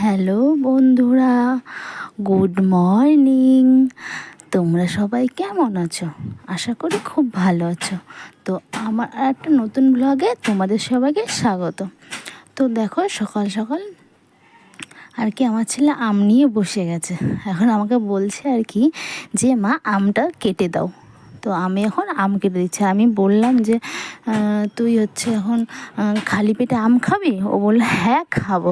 Hello বন্ধুরা, good morning. তোমরা সবাই কেমন আছো? আশা করি খুব ভালো আছো। তো আমার একটা নতুন ব্লগে তোমাদের সবাইকে স্বাগত। তো দেখো, সকাল সকাল আর কি আমার ছেলে আম নিয়ে বসে গেছে। এখন আমাকে বলছে আর কি যে মা, আমটা কেটে দাও। তো আমি এখন আম কেটে দিচ্ছি। আমি বললাম যে তুই হচ্ছে এখন খালি পেটে আম খাবি? ও বলল হ্যাঁ খাবো।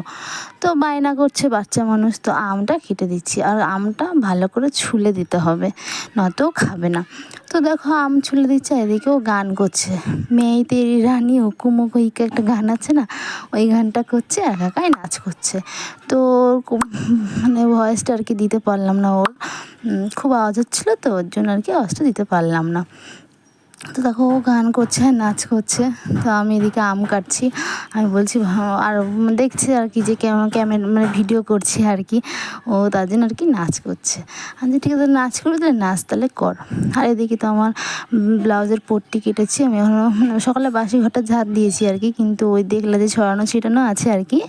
তো বায়না করছে বাচ্চা মানুষ, তো আমটা কেটে দিচ্ছি। আর আমটা ভালো করে ছুলে দিতে হবে, নয়তো খাবে না। তো দেখো আম ছুলে দিচ্ছে, এদিকেও গান করছে, মেয়ে তেরি রানী হুকুম হুইকে একটা গান আছে না, ওই গানটা করছে, একাই নাচ করছে। তো মানে ভয়েসটা আর কি দিতে পারলাম না, ওর খুব আওয়াজ হচ্ছিলো, তো ওর জন্য আর কি আওয়াজটা দিতে পারলাম না। তো দেখো ও গান করছে, নাচ করছে, তো আমি এদিকে আম কাটছি। আমি বলছি আর দেখছি আর কি যে ক্যামেরা মানে ভিডিও করছি আর কি, ও তার জন্য আর কি নাচ করছে। আমি ঠিক আছে নাচ করে দিলে, নাচ তাহলে কর। আর এদিকে তো আমার ব্লাউজের পট্টি কেটেছি। আমি এখনও মানে সকালে বাসি ঘরটা ঝাড় দিয়েছি আর কি, কিন্তু ওই দেখলে যে ছড়ানো ছিটানো আছে আর কি,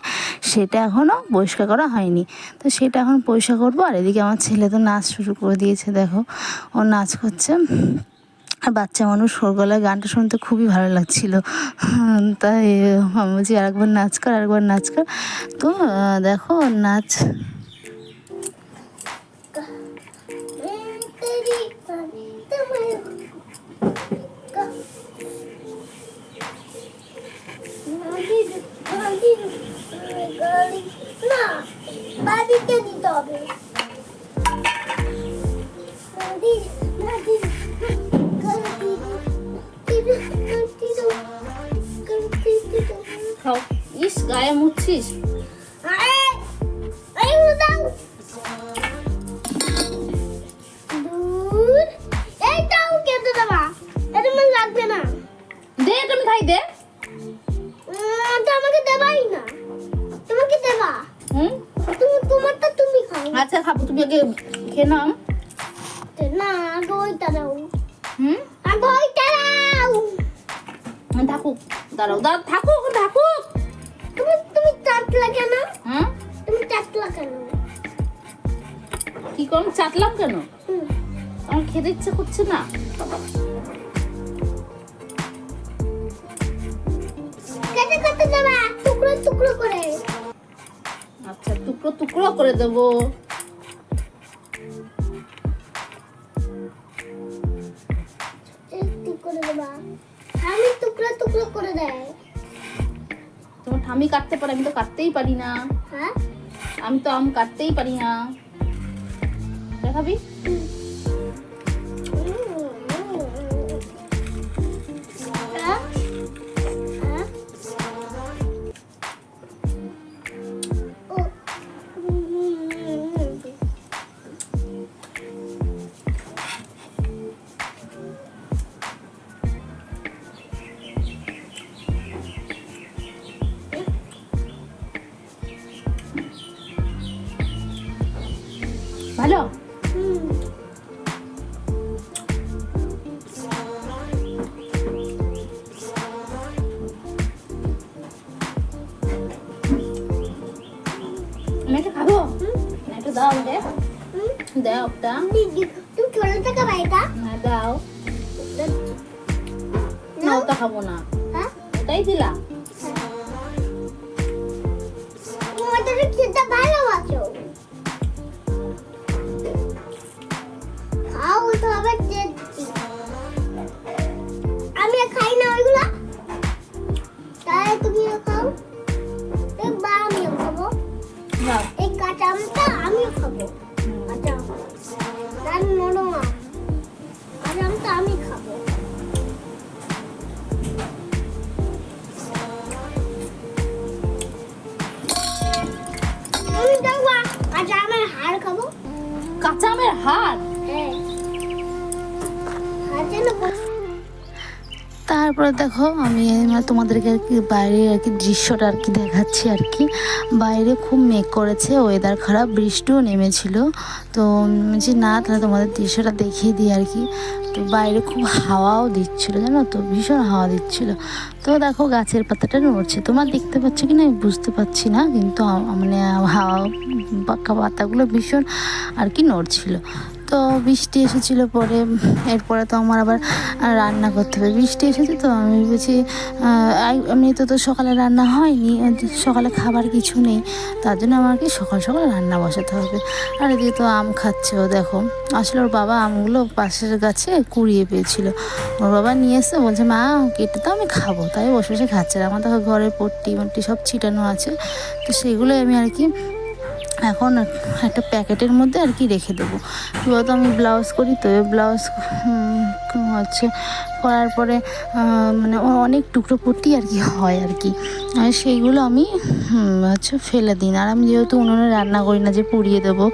সেটা এখনও পরিষ্কার করা হয়নি। তো সেটা এখন পরিষ্কার করবো। আর এদিকে আমার ছেলে তো নাচ শুরু করে দিয়েছে, দেখো ও নাচ করছে। আর বাচ্চা মানুষ, ওর গলায় গানটা শুনতে খুবই ভালো লাগছিল। তাই আমি বলছি আরেকবার নাচ কর, আরেকবার নাচ কর। তো দেখো নাচ। না, বাড়িতে দিতে হবে। ইস, গায়ে মুছছিস। লাগবে না, দে, তুমি খাই দে। আমাকে দেবাই না, তোমাকে দেবা। তুমি তোমারটা তুমি খাও। আচ্ছা খাবো, তুমি আগে খেয়ে নাও। না, আগে ওইটা দাও। আগে ওইটা দাও। থাকুক, দাঁড়াও দাঁড়াও, থাকুক থাকুক। তুমি চাটলা কেন? তুমি চাটলা কেন? কি করলাম, চাটলাম কেন? আমার খেতে ইচ্ছে করছে না। কেটে কেটে দেবা, টুকরো টুকরো করে। আচ্ছা, টুকরো টুকরো করে দেবো। করে দেবা, আমি টুকরো টুকরো করে দেয়। তোমার ঠামি কাটতে পারে, আমি তো কাটতেই পারি না। হ্যাঁ, আমি তো আম কাটতেই পারি না। দেখাবি? ভালো। আমি একটা খাবো, একটা দাও, দে দাও একটা। তুমি ছোট থেকে বাইটা হ্যাঁ দাও। না, ওটা খাবো না। হ্যাঁ, ওটাই দিলা। তোমাদের খেতে ভালোবাসো, খাও তো আবার দেখছি। আমি খাই না ওইগুলা, তাই তুমিও খাও। বা আমিও খাবো। দাও। এই কাঁচা আমটা আমিও খাবো। কাঁচা আম, তার নরম আম, কাঁচা আমটা আমি খাবো। আমি দেখবো কাঁচা আমের হাড় খাবো। কাঁচা আমের হাড়? হ্যাঁ, হাড় যেন তারপর তারপরে দেখো আমি মানে তোমাদেরকে আর কি বাইরে আর কি দৃশ্যটা আর কি দেখাচ্ছি আর কি। বাইরে খুব মেঘ করেছে, ওয়েদার খারাপ, বৃষ্টিও নেমেছিল। তো যে না তাহলে তোমাদের দৃশ্যটা দেখিয়ে দিই আর কি। তো বাইরে খুব হাওয়াও দিচ্ছিলো, জানো তো, ভীষণ হাওয়া দিচ্ছিলো। তো দেখো গাছের পাতাটা নড়ছে, তোমরা দেখতে পাচ্ছ কি না আমি বুঝতে পারছি না, কিন্তু মানে হাওয়া পাতাগুলো ভীষণ আর কি নড়ছিল। তো বৃষ্টি এসেছিলো পরে, এরপরে তো আমার আবার রান্না করতে হবে। বৃষ্টি এসেছে তো আমি ভেবেছি এমনিতে তো সকালে রান্না হয়নি, সকালে খাবার কিছু নেই, তার জন্য আমার কি সকাল সকাল রান্না বসাতে হবে। আর এদিকে তো আম খাচ্ছে ও, দেখো আসলে ওর বাবা আমগুলো পাশের গাছে কুড়িয়ে পেয়েছিল, ওর বাবা নিয়ে এসে বলছে মা কেটে তো আমি খাবো, তাই বসে বসে খাচ্ছে। আর আমার দেখো ঘরে পট্টি মট্টি সব ছিটানো আছে, তো সেগুলোই আমি আর কি এখন একটা প্যাকেটের মধ্যে আর কি রেখে দেবো। কী বলতো আমি ব্লাউজ করি, তো ব্লাউজ হচ্ছে করার পরে মানে অনেক টুকরো পট্টি আর কি হয় আর কি, সেইগুলো আমি হচ্ছে ফেলে দিই না। আর আমি যেহেতু উনুনে রান্না করি না যে পুড়িয়ে দেবো,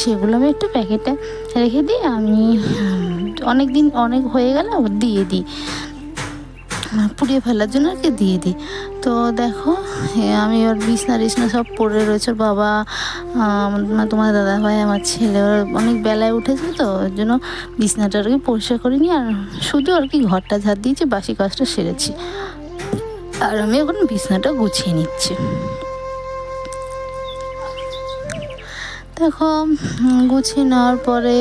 সেগুলো আমি একটু প্যাকেটে রেখে দিই। আমি অনেক দিন অনেক হয়ে গেলে আবার দিয়ে দিই, পুড়িয়ে ফেলার জন্য আর কি দিয়ে দিই। তো দেখো আমি ওর বিছনা টিছনা সব পড়ে রয়েছে, ওর বাবা তোমার দাদা ভাই আমার ছেলে ওর অনেক বেলায় উঠেছে, তো ওর জন্য বিছনাটা আর কি পরিষ্কার করিনি, আর শুধু আর কি ঘরটা ঝাড় দিয়েছি, বাসি কাজটা সেরেছি। আর আমি এখন বিছনাটা গুছিয়ে নিচ্ছি। দেখো গুছিয়ে নেওয়ার পরে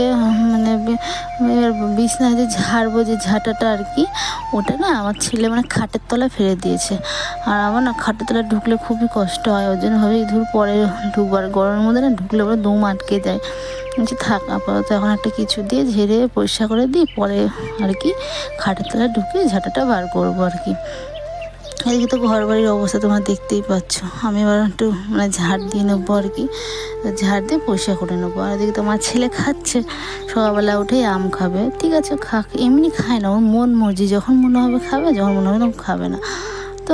মানে এবার বিছনা যে ঝাড়বো, যে ঝাঁটাটা আর কি, ওটা না আমার ছেলে মানে খাটের তলায় ফেলে দিয়েছে। আর আমার না খাটের তলায় ঢুকলে খুবই কষ্ট হয়, ওই জন্য ভাবে ধর পরে ঢুকবার, গরমের মধ্যে না ঢুকলে ওরা দম আটকে যায়। যে থাক আপাতত এখন একটা কিছু দিয়ে ঝেড়ে পরিষ্কার করে দিই, পরে আর কি খাটের তলায় ঢুকে ঝাঁটাটা বার করবো আর কি। এদিকে তো ঘর বাড়ির অবস্থা তোমরা দেখতেই পাচ্ছ, আমি এবার একটু মানে ঝাড় দিয়ে নেবো আর কি, ঝাড় দিয়ে পরিষ্কার করে নেবো। আর এদিকে তো আমার ছেলে খাচ্ছে, সকালবেলা উঠেই আম খাবে, ঠিক আছে খাক, এমনি খায় না, ওর মন মর্জি, যখন মনে হবে খাবে, যখন মনে হবে তখন খাবে না। তো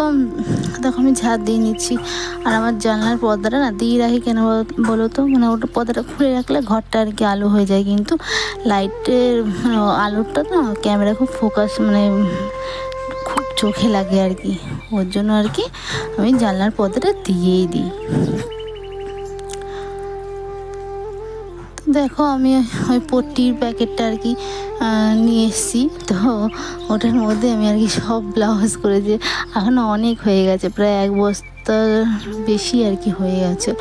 দেখো আমি ঝাড় দিয়ে নিচ্ছি। আর আমার জানলার পর্দাটা না দিয়ে রাখি কেন বলো তো, মানে ওটা পর্দাটা খুলে রাখলে ঘরটা আর কি আলো হয়ে যায়, কিন্তু লাইটের মানে আলোটা না ক্যামেরা খুব ফোকাস মানে খুব চোখে লাগে আর কি, ওর জন্য আর কি আমি জানলার পর্দাটা দিয়েই দিই। দেখো আমি ওই পট্টির প্যাকেটটা আর কি নিয়ে এসেছি, তো ওটার মধ্যে আমি আর কি সব ব্লাউজ করেছি, এখনও অনেক হয়ে গেছে, প্রায় 1 বস্তা বেশি আর কি হয়ে গেছে।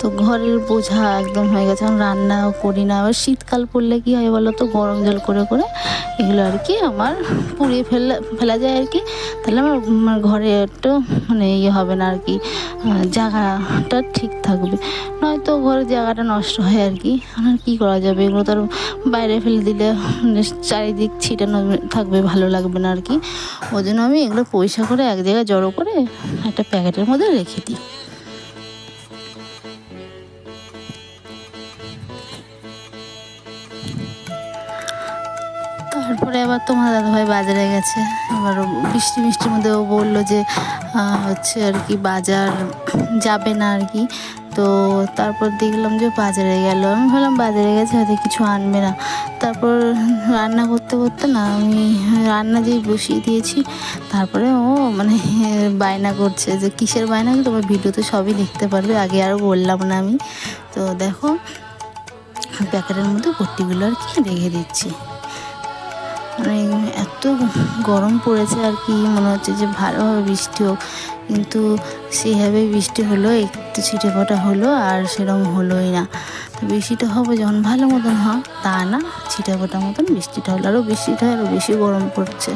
তো ঘরের বোঝা একদম হয়ে গেছে, এখন রান্নাও করি না। আবার শীতকাল পড়লে কী হয় বলো তো, গরম জল করে করে এগুলো আর কি আমার পুড়িয়ে ফেলা যায় আর কি, তাহলে আমার ঘরে একটু মানে ইয়ে হবে না আর কি, জায়গাটা ঠিক থাকবে, নয়তো ঘরের জায়গাটা নষ্ট হয় আর কি। আর কী করা যাবে, এগুলো তো আর বাইরে ফেলে দিলে চারিদিক ছিটানো থাকবে, ভালো লাগবে না আর কি। ওই জন্য আমি এগুলো পরিষ্কার করে এক জায়গায় জড়ো করে একটা প্যাকেটের মধ্যে রেখে দিই। তারপরে আবার তোমার দাদাভাই বাজারে গেছে, এবার বৃষ্টির মধ্যে ও বললো যে হচ্ছে আর কি বাজার যাবে না আর কি। তো তারপর দেখলাম যে বাজারে গেল, আমি ভাবলাম বাজারে গেছে হয়তো কিছু আনবে না। তারপর রান্না করতে করতে না আমি রান্না যেই বসিয়ে দিয়েছি, তারপরে ও মানে বায়না করছে, যে কিসের বায়না তোমার ভিডিওতে সবই দেখতে পারবে, আগে আর বললাম না আমি। তো দেখো প্যাকেটের মধ্যে পট্টিগুলো আর কি রেখে দিচ্ছি। মানে এত গরম পড়েছে আর কি, মনে হচ্ছে যে ভালোভাবে বৃষ্টি হোক, কিন্তু সেইভাবে বৃষ্টি হলো, একটু ছিটেফোঁটা হলো, আর সেরকম হলোই না। তো বৃষ্টিটা হবে যখন ভালো মতন হয়, তা না ছিটেফোঁটা মতন বৃষ্টিটা হলো, আরও বৃষ্টিটা আরও বেশি গরম পড়ছে।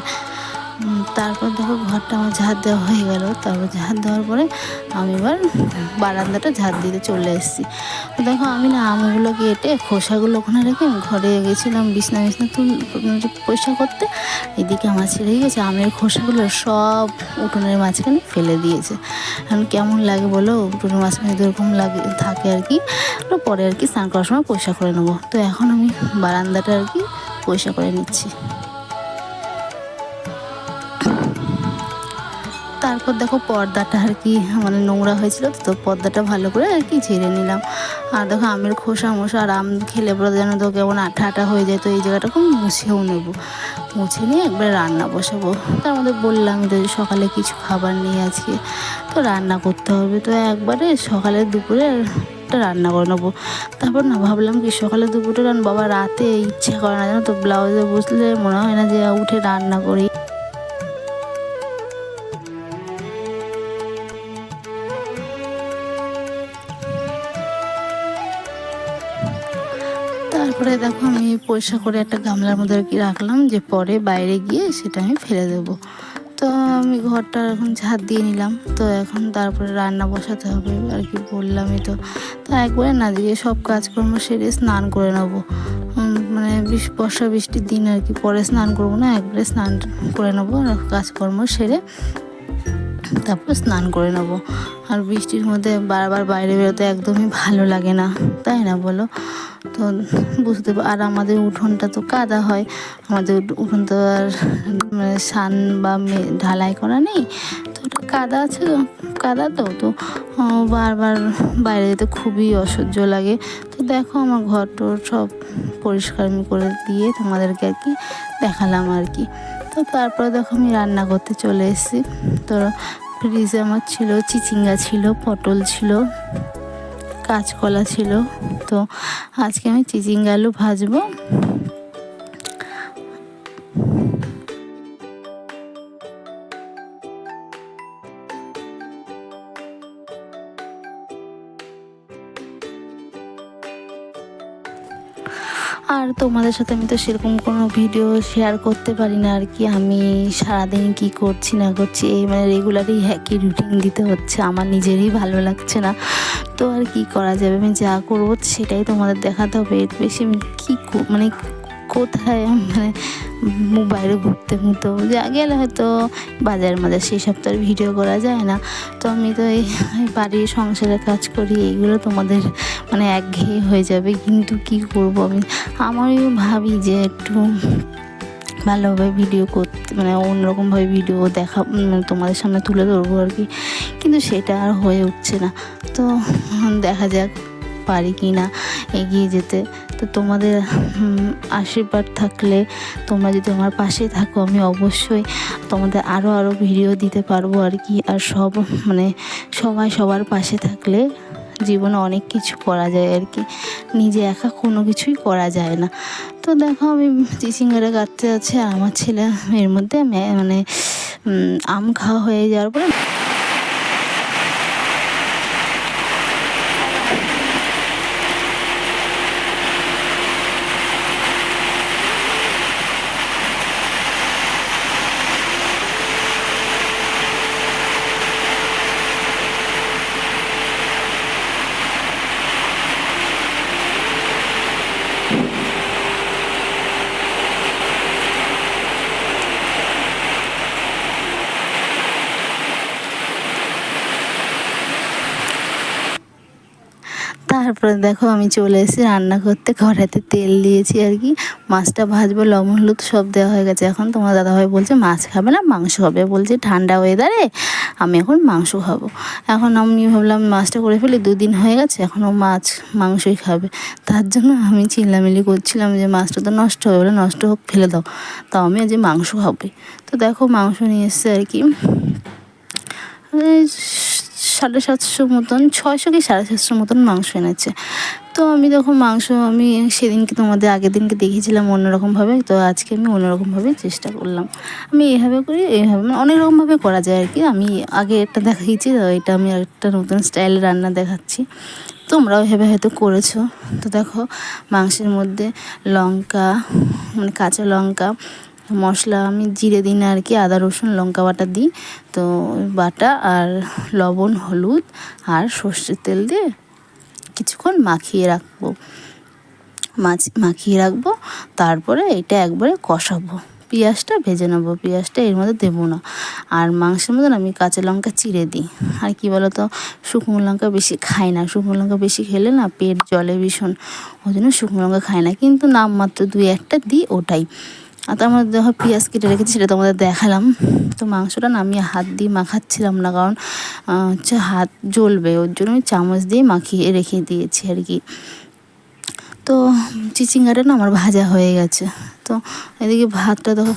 তারপর দেখো ঘরটা আমার ঝাড় দেওয়া হয়ে গেল। তারপর ঝাড় দেওয়ার পরে আমি এবার বারান্দাটা ঝাড় দিতে চলে এসেছি। দেখো আমি না আমগুলো কেটে খোসাগুলো ওখানে রেখে আমি ঘরে গেছিলাম বিছনা পরিষ্কার করতে। এদিকে আমার ছেড়ে গেছে আমের খোসাগুলো সব উঠোনের মাঝখানে ফেলে দিয়েছে। এখন কেমন লাগে বলো, উঠোনের মাঝখানে এরকম লাগে থাকে আর কি। পরে আর কি স্নান করার সময় পরিষ্কার করে নেবো। তো এখন আমি বারান্দাটা আর কি পরিষ্কার করে নিচ্ছি। তারপর দেখো পর্দাটা আর কি মানে নোংরা হয়েছিল, তো পর্দাটা ভালো করে আর কি ঝেড়ে নিলাম। আর দেখো আমের খোসা মোসা, আর আম খেলে পরে যেন তো কেমন আঠা আঠা হয়ে যায়, তো এই জায়গাটা খুব মুছেও নেবো। তো মুছে নিয়ে একবার রান্না বসাবো। তার মধ্যে বললাম যে সকালে কিছু খাবার নেই আজকে, তো রান্না করতে হবে। তো একবারে সকালে দুপুরে একটা রান্না করে নেবো। তারপর না ভাবলাম কি সকালে দুপুরে বাবা রাতে ইচ্ছে করে না, জানো তো, ব্লাউজে বসলে মনে হয় না যে উঠে রান্না করি। তারপরে দেখো আমি পয়সা করে একটা গামলার মধ্যে আর কি রাখলাম, যে পরে বাইরে গিয়ে সেটা আমি ফেলে দেবো। তো আমি ঘরটা এখন ঝাড় দিয়ে নিলাম। তো এখন তারপরে রান্না বসাতে হবে আর কি, বললামই তো। তা একবারে না দিয়ে সব কাজকর্ম সেরে স্নান করে নেবো। মানে বর্ষা বৃষ্টির দিন আর কি, পরে স্নান করবো না, একবারে স্নান করে নেবো আর কাজকর্ম সেরে তারপর স্নান করে নেবো। আর বৃষ্টির মধ্যে বারবার বাইরে বেরোতে একদমই ভালো লাগে না, তাই না বলো? তো বুঝতে আর আমাদের উঠোনটা তো কাদা হয়, আমাদের উঠোন তো আর মানে সান বা ঢালাই করা নেই, তো ওটা কাদা আছে, কাদা তো বারবার বাইরে যেতে খুবই অসহ্য লাগে। তো দেখো আমার ঘর টর সব পরিষ্কার আমি করে দিয়ে তোমাদেরকে আর কি দেখালাম আর কি। তো তারপরে দেখো আমি রান্না করতে চলে এসেছি। তো ফ্রিজে আমার ছিল চিচিঙ্গা, ছিল পটল, ছিল কাঁচকলা ছিল। তো আজকে আমি চিচিঙ্গা আলু ভাজবো। আর তোমাদের সাথে আমি তো সেরকম কোনো ভিডিও শেয়ার করতে পারি না আর কি। আমি সারাদিন কি করছি না করছি এই মানে রেগুলারই একই রুটিন দিতে হচ্ছে, আমার নিজেরই ভালো লাগছে না। তো আর কি করা যাবে, আমি যা করবো সেটাই তোমাদের দেখাতে হবে। এর বেশি আমি কী মানে কোথায় মানে বাইরে ঘুরতে ঘুরতে যা গেলে হয়তো বাজার সেই সব তো আর ভিডিও করা যায় না। তো আমি তো এই বাড়ির সংসারের কাজ করি, এইগুলো তোমাদের মানে একঘেয়ে হয়ে যাবে। কিন্তু কি করব, আমিও ভাবি যে একটু ভালোভাবে ভিডিও করতে, মানে অন্যরকমভাবে ভিডিও দেখা তোমাদের সামনে তুলে ধরবো আর কি, কিন্তু সেটা আর হয়ে উঠছে না। তো দেখা যাক পারি কি না এগিয়ে যেতে। তো তোমাদের আশীর্বাদ থাকলে, তোমরা যদি আমার পাশে থাকো, আমি অবশ্যই তোমাদের আরও ভিডিও দিতে পারবো আর কি। আর মানে সবাই সবার পাশে থাকলে জীবনে অনেক কিছু করা যায় আর কি, নিজে একা কোনো কিছুই করা যায় না। তো দেখো আমি চিচিঙ্গাটা কাটতে যাচ্ছি, আর আমার ছেলে এর মধ্যে মানে আম খাওয়া হয়ে যাওয়ার পরে তারপরে দেখো আমি চলে এসেছি রান্না করতে, কড়াইতে তেল দিয়েছি আর কি, মাছটা ভাজবো, লবণ হলুদ সব দেওয়া হয়ে গেছে। এখন তোমার দাদাভাই বলছে মাছ খাবে না মাংস খাবে, বলছে ঠান্ডা ওয়েদারে আমি এখন মাংস খাবো। এখন আমি ভাবলাম মাছটা করে ফেলি, 2 দিন হয়ে গেছে, এখনও মাংসই খাবে। তার জন্য আমি চিল্লামিল্লি করছিলাম যে মাছটা তো নষ্ট হবে, বলে নষ্ট হোক ফেলে দাও, তাও আমি আজ মাংস খাবোই। তো দেখো মাংস নিয়ে এসছে আর কি 750 মতন, 600 কি 750 মতন মাংস এনেছে। তো আমি দেখো আমি সেদিনকে তোমাদের আগের দিনকে দেখিয়েছিলাম অন্যরকমভাবে, তো আজকে আমি অন্যরকমভাবে চেষ্টা করলাম। আমি এইভাবে করি, এইভাবে মানে অনেক রকমভাবে করা যায় আর কি। আমি আগে একটা দেখিয়েছি, তো এটা আমি একটা নতুন স্টাইলে রান্না দেখাচ্ছি, তোমরাও এভাবে হয়তো করেছো। তো দেখো মাংসের মধ্যে লঙ্কা, মানে কাঁচা লঙ্কা, মশলা আমি জিরে দিই না আর কি, আদা রসুন লঙ্কা বাটা দিই। তো বাটা আর লবণ হলুদ আর সর্ষের তেল দিয়ে কিছুক্ষণ মাখিয়ে রাখবো। তারপরে এটা একবারে কষাবো, পেঁয়াজটা ভেজে নেবো, পেঁয়াজটা এর মধ্যে দেবো না। আর মাংসের মধ্যে আমি কাঁচা লঙ্কা চিড়ে দিই। আর কি বলো তো, শুকনো লঙ্কা বেশি খাই না, শুকনো লঙ্কা বেশি খেলে না পেট জ্বলে ভীষণ, ওই জন্য শুকনো লঙ্কা খাই না, কিন্তু নামমাত্র 2-1টা দিই, ওটাই। আর তার মধ্যে দেখো পেঁয়াজ কেটে রেখেছি, সেটা তোমাদের দেখালাম। তো মাংসটা না আমি হাত দিয়ে মাখাচ্ছিলাম না, কারণ হাত জ্বলবে, ওর জন্য আমি চামচ দিয়ে মাখিয়ে রেখে দিয়েছি আর কি। তো চিচিঙ্গাটা না আমার ভাজা হয়ে গেছে। তো এদিকে ভাতটা দেখো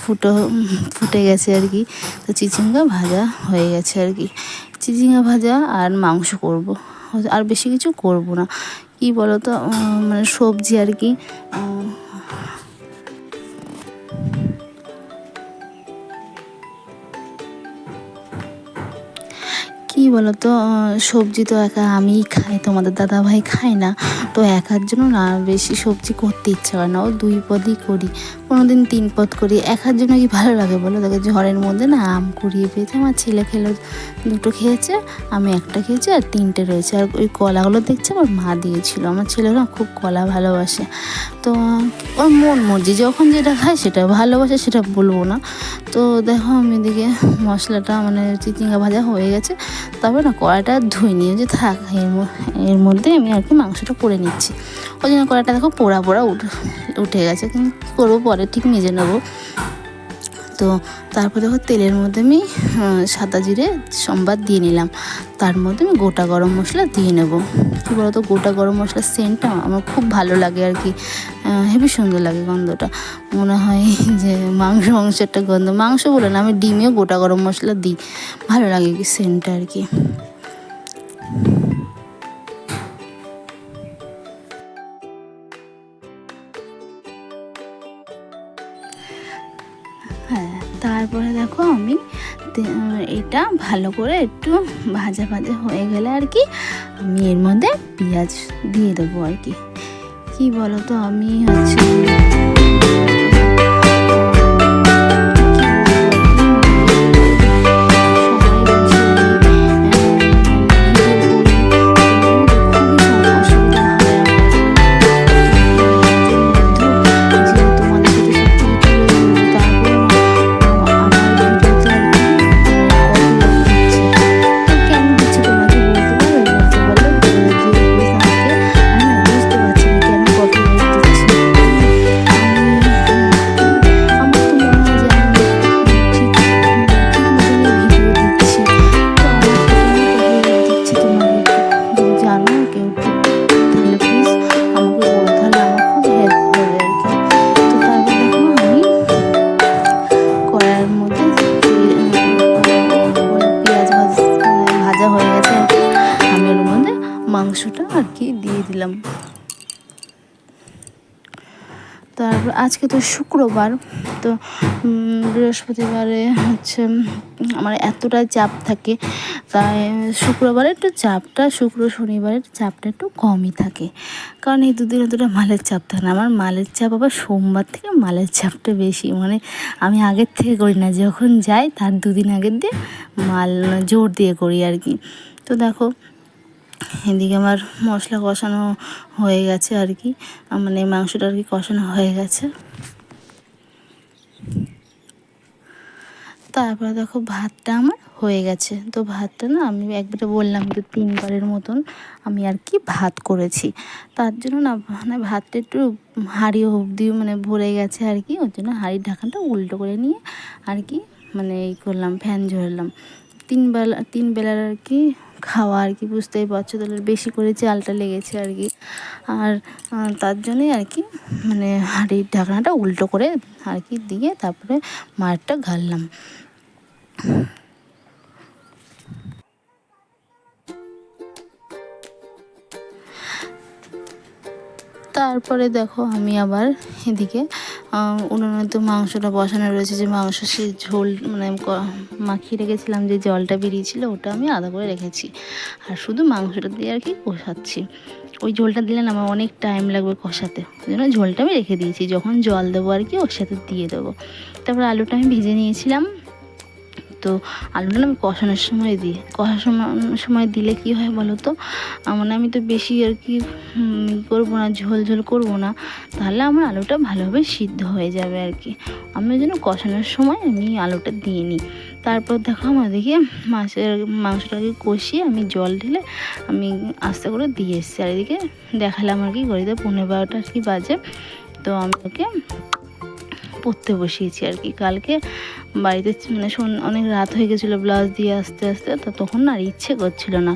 ফুটে গেছে আর কি। তো চিচিঙ্গা ভাজা হয়ে গেছে আর কি। চিচিঙ্গা ভাজা আর মাংস করব, আর বেশি কিছু করব না। কি বলো তো, মানে সবজি আর কি। কি বলো তো, সবজি তো একা আমিই খাই, তোমাদের দাদাভাই খায় না। তো একার জন্য না বেশি সবজি করতে ইচ্ছা করে না, ও 2 পদই করি, কোনো দিন 3 পদ করি। একার জন্য কি ভালো লাগে বলো? দেখো ঝড়ের মধ্যে না আম কুড়িয়ে পেয়েছে, আমার ছেলে খেলো 2টো খেয়েছে, আমি 1টা খেয়েছি, আর 3টে রয়েছে। আর ওই কলাগুলো দেখছি আমার মা দিয়েছিল। আমার ছেলে না খুব কলা ভালোবাসে। তো ওর মন মর্জি, যখন যেটা খায় সেটা ভালোবাসে, সেটা বলবো না। তো দেখো আমি এদিকে মশলাটা মানে চিচিঙ্গা ভাজা হয়ে গেছে। তারপর না কড়াইটা ধুয়ে নিয়ে যে থাক, এর মধ্যে আমি আর কি মাংসটা করে নিচ্ছি। ওই জন্য কড়াইটা দেখো পোড়া উঠে গেছে, কিন্তু কী করবো, পরে ঠিক মেজে নেবো। তো তারপর দেখো তেলের মধ্যে আমি সাদা জিরে সম্বাদ দিয়ে নিলাম, তার মধ্যে আমি গোটা গরম মশলা দিয়ে নেব। কী বলতো, গোটা গরম মশলার সেন্টটা আমার খুব ভালো লাগে আর কি, হেবি সুন্দর লাগে গন্ধটা। মনে হয় যে মাংসের একটা গন্ধ, মাংস বলে না, আমি ডিমেও গোটা গরম মশলা দিই, ভালো লাগে কি সেন্টটা আর কি। হ্যাঁ, তারপরে দেখো আমি এটা ভালো করে একটু ভাজা হয়ে গেলে আর কি, আমি এর মধ্যে পেঁয়াজ দিয়ে দেবো আর কি। কি বলো তো, আমি হচ্ছে মাংসটা আর কি দিয়ে দিলাম। তারপর আজকে তো শুক্রবার, তো বৃহস্পতিবারে হচ্ছে আমার এতটা চাপ থাকে, তাই শুক্রবারে একটু চাপটা, শনিবারের চাপটা একটু কমই থাকে, কারণ এই 2 দিন অতটা মালের চাপ থাকে না। আমার মালের চাপ আবার সোমবার থেকে মালের চাপটা বেশি, মানে আমি আগের থেকে করি না, যখন যাই তার 2 দিন আগের দিয়ে মাল জোর দিয়ে করি আর কি। তো দেখো এদিকে আমার মশলা কষানো হয়ে গেছে আর কি, মানে মাংসটা আর কি কষানো হয়ে গেছে। তারপরে দেখো ভাতটা আমার হয়ে গেছে। তো ভাতটা না আমি একবারে বললাম যে 3 বারের মতন আমি আর কি ভাত করেছি, তার জন্য না মানে ভাতটা একটু হাঁড়ি অবধি মানে ভরে গেছে আর কি, ওর জন্য হাঁড়ির ঢাকনাটা উল্টো করে নিয়ে আর কি মানে এই করলাম, ফ্যান ঝরলাম। 3 বেলার আর কি খাওয়া আর কি, বুঝতেই পারছো, তাহলে বেশি করে চালটা লেগেছে আর কি। আর তার জন্যই আর কি মানে হাঁড়ির ঢাকনাটা উল্টো করে আর কি দিয়ে তারপরে মারটা ঘাললাম। তারপরে দেখো আমি আবার এদিকে উনুনে তো মাংসটা বসানো রয়েছে, যে মাংস সে ঝোল মানে মাখিয়ে রেখেছিলাম, যে জলটা বেরিয়েছিল ওটা আমি আলাদা করে রেখেছি, আর শুধু মাংসটা দিয়ে আর কি কষাচ্ছি। ওই ঝোলটা দিলে না আমার অনেক টাইম লাগবে কষাতে, ওই জন্য ঝোলটা আমি রেখে দিয়েছি, যখন জল দেবো আর কি ওর সাথে দিয়ে দেবো। তারপর আলুটা আমি ভেজে নিয়েছিলাম, তো আলুটা আমি কষানোর সময় দিলে কি হয় বলো তো, মানে আমি তো বেশি আর কি করবো না, ঝোল করবো না, তাহলে আমার আলুটা ভালোভাবে সিদ্ধ হয়ে যাবে আর কি। আমি ওই জন্য কষানোর সময় আমি আলুটা দিয়ে নিই। তারপর দেখো আমার দিকে মাংসটাকে কষিয়ে আমি জল ঢেলে আমি আস্তে করে দিয়ে এসেছি, আর এদিকে দেখালাম আর কি ঘড়িতে 12:15 আর কি বাজে। তো আমি ওকে পড়তে বসিয়েছি আর কি। কালকে বাড়িতে মানে অনেক রাত হয়ে গেছিলো ব্লাউজ দিয়ে আস্তে আস্তে, তো তখন আর ইচ্ছে করছিল না।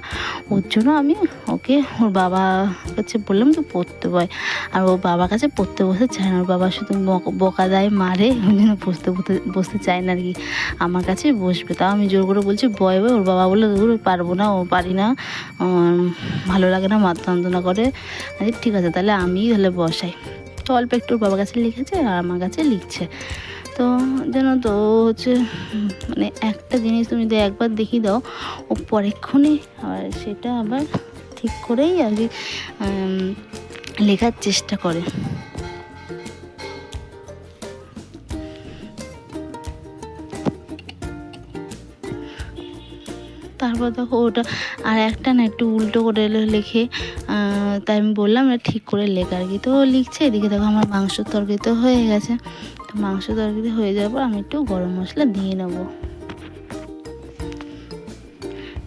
ওর জন্য আমি ওকে ওর বাবার কাছে বললাম তো পড়তে বয়, আর ও বাবার কাছে পড়তে বসতে চায় না। ওর বাবা শুধু বকা দেয়, মারে, ওই জন্য বসতে চায় না আর কি। আমার কাছেই বসবে, তাও আমি জোর করে বলছি বয় বয়। ওর বাবা বলে ওর পারবো না, ও পারি না, ভালো লাগে না, মাথা যন্ত্রণা করে। ঠিক আছে তাহলে আমিই তাহলে বসাই। তো অল্প একটু ওর বাবার কাছে লিখেছে আর আমার কাছে লিখছে। তো জানো তো ও হচ্ছে মানে একটা জিনিস তুমি যদি একবার দেখিয়ে দাও, ও পরেক্ষণে আবার সেটা আবার ঠিক করেই আর কি লেখার চেষ্টা করে। তারপর দেখো ওটা আর একটা না একটু উল্টো করে লেখে, তাই আমি বললাম এটা ঠিক করে লেখা আর কি। তো লিখছে, এদিকে দেখো আমার মাংসের তরকারি তো হয়ে গেছে। তো মাংস তরকারি হয়ে যাওয়ার পর আমি একটু গরম মশলা দিয়ে নেবো।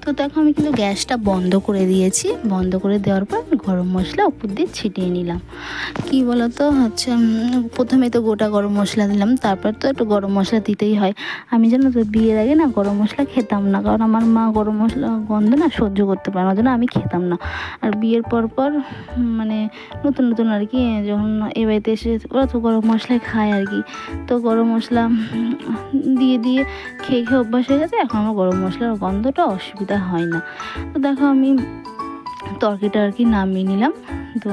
তো দেখো আমি কিন্তু গ্যাসটা বন্ধ করে দিয়েছি। বন্ধ করে দেওয়ার পর গরম মশলা উপর দিয়ে ছিটিয়ে নিলাম। কি বলো তো হচ্ছে প্রথমে তো গোটা গরম মশলা দিলাম, তারপর তো একটু গরম মশলা দিতেই হয়। আমি জানো তো বিয়ের আগে না গরম মশলা খেতাম না, কারণ আমার মা গরম মশলা গন্ধ না সহ্য করতে পারে না, ওই জন্য আমি খেতাম না। আর বিয়ের পর মানে নতুন নতুন আর কি যখন এ বাড়িতে এসে ওরা তো গরম মশলাই খায় আর কি। তো গরম মশলা দিয়ে দিয়ে খেয়ে খেয়ে অভ্যাস হয়ে গেছে, এখন আমার গরম মশলার গন্ধটা অসুবিধা হয় না। তো দেখো আমি তরকারিটা আর কি নামিয়ে নিলাম। তো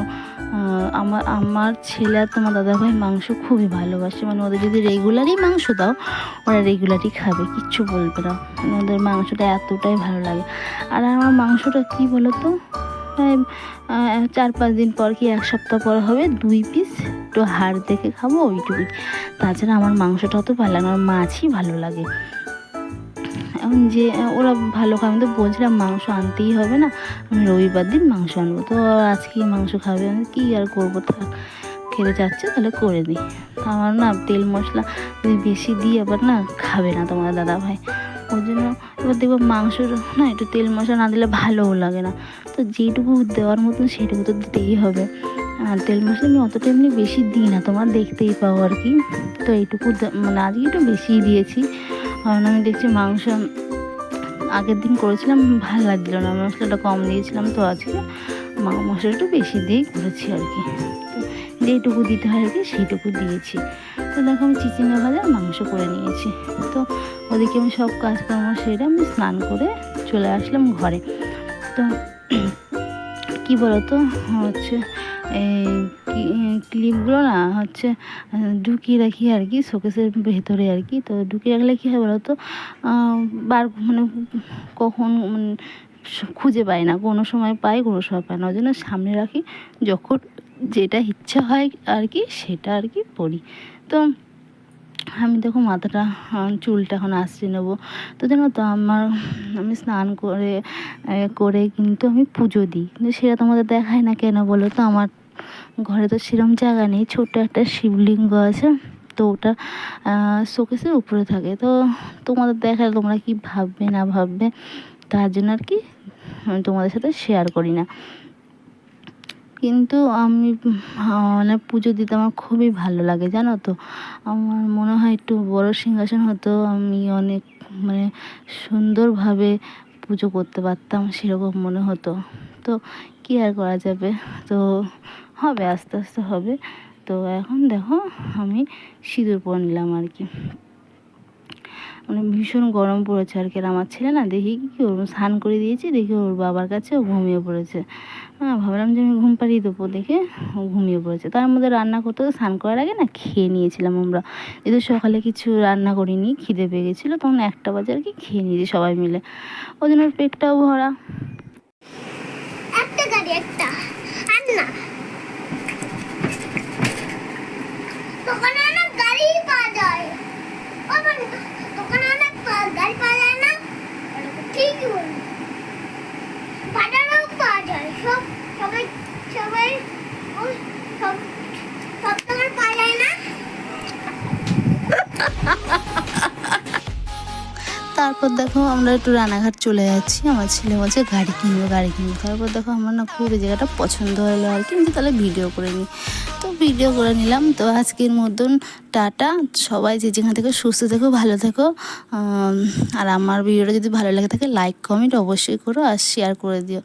আমার ছেলে আর তোমার দাদাভাই মাংস খুবই ভালোবাসে, মানে ওদের যদি রেগুলারই মাংস দাও ওরা রেগুলারই খাবে, কিচ্ছু বলবে না, মানে ওদের মাংসটা এতটাই ভালো লাগে। আর আমার মাংসটা কী বলো তো প্রায় 4-5 দিন পর কি 1 সপ্তাহ পর হবে 2 পিস একটু হাড় দেখে খাবো, ওইটুকুই। তাছাড়া আমার মাংসটা অত ভালো লাগে না, আমার মাছই ভালো লাগে। এখন যে ওরা ভালো খায়, আমি তো বলছিলাম মাংস আনতেই হবে না, আমি রবিবার দিন মাংস আনবো। তো আজকে মাংস খাবে, আমি কী আর করবো, থাক খেতে যাচ্ছে তাহলে করে দিই। আমার না তেল মশলা যদি বেশি দিই আবার না খাবে না তোমার দাদা ভাই, ওই জন্য এবার দেখবো মাংস না একটু তেল মশলা না দিলে ভালোও লাগে না। তো যেটুকু দেওয়ার মতন সেটুকু তো দিতেই হবে। আর তেল মশলা আমি অতটা এমনি বেশি দিই না, তোমরা দেখতেই পাও আর কি। তো এইটুকু মানে আজকে একটু বেশিই দিয়েছি, কারণ আমি দেখছি মাংস আগের দিন করেছিলাম ভালো লাগছিলো না, মশলাটা কম দিয়েছিলাম, তো আজকে মশলা একটু বেশি দিয়েই করেছি আর কি। তো যেটুকু দিতে হয় আর কি সেইটুকু দিয়েছি। তো দেখো আমি চিচিঙ্গা ভাজা মাংস করে নিয়েছি। তো ওদিকে আমি সব কাজকর্ম সেরে আমি স্নান করে চলে আসলাম ঘরে। তো কী বলতো হচ্ছে এই ক্লিপগুলো না হচ্ছে ঢুকিয়ে রাখি আর কি শোকেসের ভেতরে আর কি। তো ঢুকিয়ে রাখলে কী হয় বলো তো মানে কখন খুঁজে পাই না, কোনো সময় পাই কোনো সময় পাই না, ওই জন্য সামনে রাখি, যখন যেটা ইচ্ছা হয় আর কি সেটা আর কি পরি। তো আমি দেখো মাথাটা চুলটা এখন আঁচড়ে নেবো। তো জানো তো আমি স্নান করে কিন্তু আমি পুজো দিই, কিন্তু সেটা তোমাদের দেখায় না কেন বলো তো। আমার ঘরে তো সেরকম জায়গা নেই, ছোট্ট একটা শিবলিঙ্গ আছে, তো ওটা শোকেসের উপরে থাকে। তো তোমাদের দেখালে তোমরা কি ভাববে না ভাববে, তার জন্য আর কি আমি তোমাদের সাথে শেয়ার করি না। কিন্তু আমি মানে পুজো দিতে আমার খুবই ভালো লাগে জানো তো। আমার মনে হয় একটু বড় সিংহাসন হতো, আমি অনেক মানে সুন্দরভাবে পুজো করতে পারতাম, সেরকম মনে হতো। তো কী আর করা যাবে, তো হবে আস্তে আস্তে হবে। তো এখন দেখো আমি সিঁদুর পরে নিলাম আর কি, মানে ভীষণ গরম পড়েছে আর কি। আর আমার ছেলে না দেখি কি ওর স্নান করে দিয়েছি, দেখি ওর বাবার কাছে ও ঘুমিয়ে পড়েছে। ভাবলাম যে আমি ঘুম পাড়িয়ে দেবো, দেখে ও ঘুমিয়ে পড়েছে। তার মধ্যে রান্না করতে স্নান করার আগে না খেয়ে নিয়েছিলাম আমরা, যেহেতু সকালে কিছু রান্না করিনি, খিদে পেয়ে গেছিলো, তখন 1টা বাজে আর কি খেয়ে নিয়েছি সবাই মিলে, ওই জন্য ওর পেটটাও ভরা। একটা গাড়ি একটা আর না দোকানে অনেক গাড়ি পাওয়া যায়, দোকানে অনেক গাড়ি পাওয়া যায় না, ঠিকই বলি বাজারেও পাওয়া যায়, সবাই সব দোকানে পাওয়া যায় না। তো তারপর দেখো আমরা একটু রানাঘাট চলে যাচ্ছি, আমার ছেলে বলছে গাড়ি কিনবো গাড়ি কিনবো। তারপর দেখো আমার না খুব এই জায়গাটা পছন্দ হলো আর কি, তাহলে ভিডিও করে নিই। তো ভিডিও করে নিলাম। তো আজকের মতন টাটা, সবাই যে যেখান থেকে সুস্থ থেকো, ভালো থেকো। আর আমার ভিডিওটা যদি ভালো লাগে থাকে লাইক কমেন্ট অবশ্যই করো আর শেয়ার করে দিও।